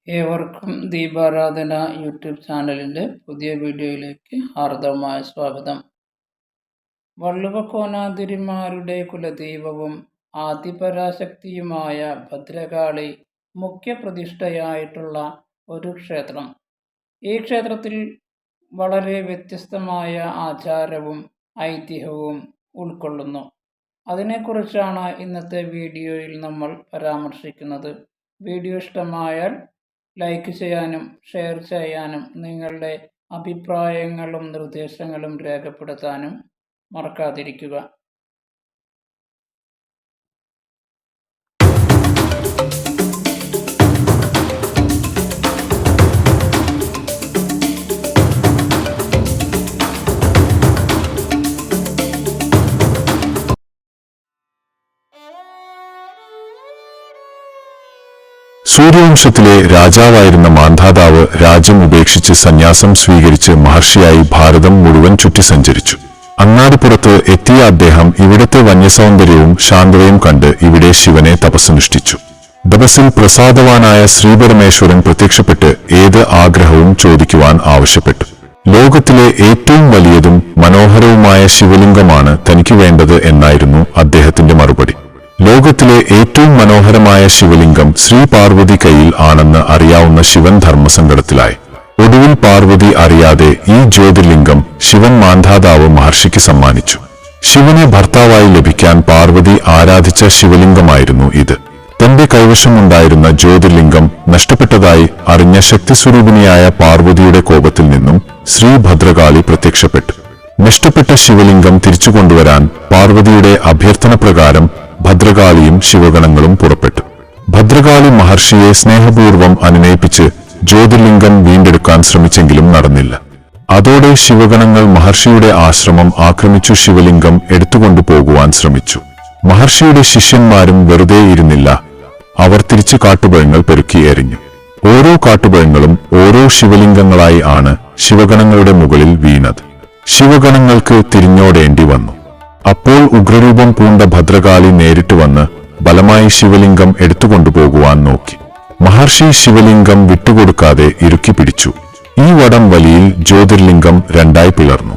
ഏവർക്കും ദീപാരാധന യൂട്യൂബ് ചാനലിൻ്റെ പുതിയ വീഡിയോയിലേക്ക് ഹാർദവമായ സ്വാഗതം. വള്ളുവക്കോനാതിരിമാരുടെ കുലദൈവവും ആദിപരാശക്തിയുമായ ഭദ്രകാളി മുഖ്യപ്രതിഷ്ഠയായിട്ടുള്ള ഒരു ക്ഷേത്രം. ഈ ക്ഷേത്രത്തിൽ വളരെ വ്യത്യസ്തമായ ആചാരവും ഐതിഹ്യവും ഉൾക്കൊള്ളുന്നു. അതിനെക്കുറിച്ചാണ് ഇന്നത്തെ വീഡിയോയിൽ നമ്മൾ പരാമർശിക്കുന്നത്. വീഡിയോ ഇഷ്ടമായാൽ ലൈക്ക് ചെയ്യാനും ഷെയർ ചെയ്യാനും നിങ്ങളുടെ അഭിപ്രായങ്ങളും നിർദ്ദേശങ്ങളും രേഖപ്പെടുത്താനും മറക്കാതിരിക്കുക. സൂര്യവംശത്തിലെ രാജാവായിരുന്ന മാന്ധാതാവ് രാജ്യം ഉപേക്ഷിച്ച് സന്യാസം സ്വീകരിച്ച് മഹർഷിയായി ഭാരതം മുഴുവൻ ചുറ്റി സഞ്ചരിച്ചു. അങ്ങാടിപ്പുറത്ത് എത്തിയ അദ്ദേഹം ഇവിടത്തെ വന്യസൗന്ദര്യവും ശാന്തതയും കണ്ട് ഇവിടെ ശിവനെ തപസ്സനുഷ്ഠിച്ചു. തപസ്സിൽ പ്രസാദവാനായ ശ്രീപരമേശ്വരൻ പ്രത്യക്ഷപ്പെട്ട് ഏത് ആഗ്രഹവും ചോദിക്കുവാൻ ആവശ്യപ്പെട്ടു. ലോകത്തിലെ ഏറ്റവും വലിയതും മനോഹരവുമായ ശിവലിംഗമാണ് തനിക്ക് വേണ്ടത് എന്നായിരുന്നു അദ്ദേഹത്തിന്റെ മറുപടി. ലോകത്തിലെ ഏറ്റവും മനോഹരമായ ശിവലിംഗം ശ്രീ പാർവതി കയ്യിൽ ആണെന്ന് അറിയാവുന്ന ശിവൻ ധർമ്മസങ്കടത്തിലായി. ഒടുവിൽ പാർവതി അറിയാതെ ഈ ജ്യോതിർലിംഗം ശിവൻ മാന്ധാതാവ് മഹർഷിക്ക് സമ്മാനിച്ചു. ശിവനെ ഭർത്താവായി ലഭിക്കാൻ പാർവതി ആരാധിച്ച ശിവലിംഗമായിരുന്നു ഇത്. തന്റെ കൈവശമുണ്ടായിരുന്ന ജ്യോതിർലിംഗം നഷ്ടപ്പെട്ടതായി അറിഞ്ഞ ശക്തിസ്വരൂപിണിയായ പാർവതിയുടെ കോപത്തിൽ നിന്നും ശ്രീ ഭദ്രകാളി പ്രത്യക്ഷപ്പെട്ടു. നഷ്ടപ്പെട്ട ശിവലിംഗം തിരിച്ചുകൊണ്ടുവരാൻ പാർവതിയുടെ അഭ്യർത്ഥന പ്രകാരം ഭദ്രകാളിയും ശിവഗണങ്ങളും പുറപ്പെട്ടു. ഭദ്രകാളി മഹർഷിയെ സ്നേഹപൂർവ്വം അനുനയിപ്പിച്ച് ജ്യോതിർലിംഗം വീണ്ടെടുക്കാൻ ശ്രമിച്ചെങ്കിലും നടന്നില്ല. അതോടെ ശിവഗണങ്ങൾ മഹർഷിയുടെ ആശ്രമം ആക്രമിച്ചു ശിവലിംഗം എടുത്തുകൊണ്ടുപോകുവാൻ ശ്രമിച്ചു. മഹർഷിയുടെ ശിഷ്യന്മാരും വെറുതെ ഇരുന്നില്ല. അവർ തിരിച്ചു കാട്ടുപഴങ്ങൾ പെരുക്കി എറിഞ്ഞു. ഓരോ കാട്ടുപഴങ്ങളും ഓരോ ശിവലിംഗങ്ങളായി ആണ് ശിവഗണങ്ങളുടെ മുകളിൽ വീണത്. ശിവഗണങ്ങൾക്ക് തിരിഞ്ഞോടേണ്ടി വന്നു. അപ്പോൾ ഉഗ്രരൂപം പൂണ്ട ഭദ്രകാളി നേരിട്ട് വന്ന് ബലമായി ശിവലിംഗം എടുത്തുകൊണ്ടുപോകുവാൻ നോക്കി. മഹർഷി ശിവലിംഗം വിട്ടുകൊടുക്കാതെ ഇറുക്കി പിടിച്ചു. ഈ വടം വലിയിൽ ജ്യോതിർലിംഗം രണ്ടായി പിളർന്നു.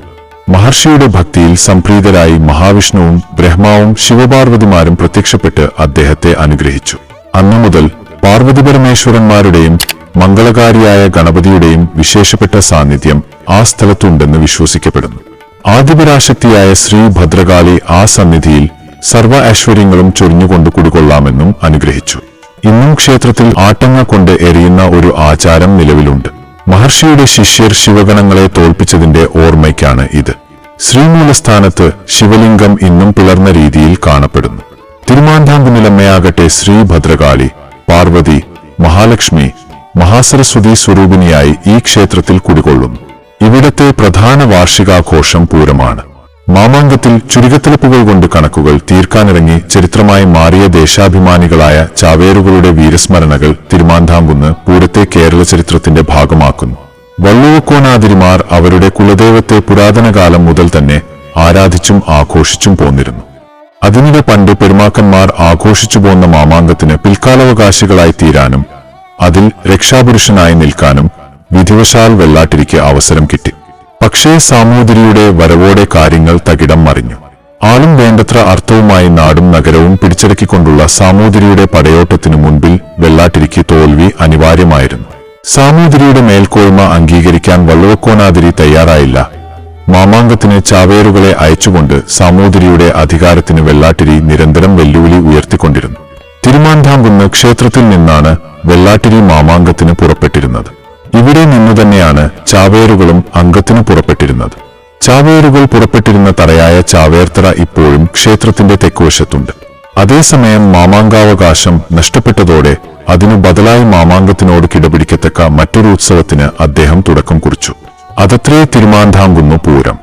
മഹർഷിയുടെ ഭക്തിയിൽ സംപ്രീതരായി മഹാവിഷ്ണുവും ബ്രഹ്മാവും ശിവപാർവതിമാരും പ്രത്യക്ഷപ്പെട്ട് അദ്ദേഹത്തെ അനുഗ്രഹിച്ചു. അന്നു മുതൽ പാർവതിപരമേശ്വരന്മാരുടെയും മംഗളകാരിയായ ഗണപതിയുടെയും വിശേഷപ്പെട്ട സാന്നിധ്യം ആ സ്ഥലത്തുണ്ടെന്ന് വിശ്വസിക്കപ്പെടുന്നു. ആദിപരാശക്തിയായ ശ്രീ ഭദ്രകാളി ആ സന്നിധിയിൽ സർവ്വ ഐശ്വര്യങ്ങളും ചൊരിഞ്ഞുകൊണ്ട് കുടികൊള്ളാമെന്നും അനുഗ്രഹിച്ചു. ഇന്നും ക്ഷേത്രത്തിൽ ആട്ടങ്ങ കൊണ്ട് എറിയുന്ന ഒരു ആചാരം നിലവിലുണ്ട്. മഹർഷിയുടെ ശിഷ്യർ ശിവഗണങ്ങളെ തോൽപ്പിച്ചതിന്റെ ഓർമ്മയ്ക്കാണ് ഇത്. ശ്രീമൂലസ്ഥാനത്ത് ശിവലിംഗം ഇന്നും പിളർന്ന രീതിയിൽ കാണപ്പെടുന്നു. തിരുമാന്ധാംകുന്നിലമ്മയാകട്ടെ ശ്രീ ഭദ്രകാളി, പാർവതി, മഹാലക്ഷ്മി, മഹാസരസ്വതി സ്വരൂപിണിയായി ഈ ക്ഷേത്രത്തിൽ കുടികൊള്ളുന്നു. ഇവിടത്തെ പ്രധാന വാർഷികാഘോഷം പൂരമാണ്. മാമാങ്കത്തിൽ ചുരികത്തിളപ്പുകൾ കൊണ്ട് കണക്കുകൾ തീർക്കാനിറങ്ങി ചരിത്രമായി മാറിയ ദേശാഭിമാനികളായ ചാവേറുകളുടെ വീരസ്മരണകൾ തിരുമാന്ധാംകുന്ന് പൂരത്തെ കേരള ചരിത്രത്തിന്റെ ഭാഗമാക്കുന്നു. വള്ളുവക്കോനാതിരിമാർ അവരുടെ കുലദൈവത്തെ പുരാതനകാലം മുതൽ തന്നെ ആരാധിച്ചും ആഘോഷിച്ചും പോന്നിരുന്നു. അതിനിടെ പണ്ട് പെരുമാക്കന്മാർ ആഘോഷിച്ചു പോന്ന മാമാങ്കത്തിന് പിൽക്കാലാവകാശികളായി തീരാനും അതിൽ രക്ഷാപുരുഷനായി നിൽക്കാനും വിധിവശാൽ വെള്ളാട്ടിരിക്ക് അവസരം കിട്ടി. പക്ഷേ സാമൂതിരിയുടെ വരവോടെ കാര്യങ്ങൾ തകിടം മറിഞ്ഞു. ആളും വേണ്ടത്ര അർത്ഥവുമായി നാടും നഗരവും പിടിച്ചടക്കിക്കൊണ്ടുള്ള സാമൂതിരിയുടെ പടയോട്ടത്തിനു മുൻപിൽ വെള്ളാട്ടിരിക്ക് തോൽവി അനിവാര്യമായിരുന്നു. സാമൂതിരിയുടെ മേൽക്കോയ്മ അംഗീകരിക്കാൻ വള്ളുവക്കോനാതിരി തയ്യാറായില്ല. മാമാങ്കത്തിന് ചാവേറുകളെ അയച്ചുകൊണ്ട് സാമൂതിരിയുടെ അധികാരത്തിന് വെള്ളാട്ടിരി നിരന്തരം വെല്ലുവിളി ഉയർത്തിക്കൊണ്ടിരുന്നു. തിരുമാന്ധാംകുന്ന് ക്ഷേത്രത്തിൽ നിന്നാണ് വെള്ളാട്ടിരി മാമാങ്കത്തിന് പുറപ്പെട്ടിരുന്നത്. ഇവിടെ നിന്നുതന്നെയാണ് ചാവേറുകളും അംഗത്തിന് പുറപ്പെട്ടിരുന്നത്. ചാവേറുകൾ പുറപ്പെട്ടിരുന്ന തറയായ ചാവേർത്തറ ഇപ്പോഴും ക്ഷേത്രത്തിന്റെ തെക്കുവശത്തുണ്ട്. അതേസമയം മാമാങ്കാവകാശം നഷ്ടപ്പെട്ടതോടെ അതിനു ബദലായി മാമാങ്കത്തിനോട് കിടപിടിക്കത്തക്ക മറ്റൊരു ഉത്സവത്തിന് അദ്ദേഹം തുടക്കം കുറിച്ചു. അതത്രേ തിരുമാന്ധാംകുന്ന് പൂരം.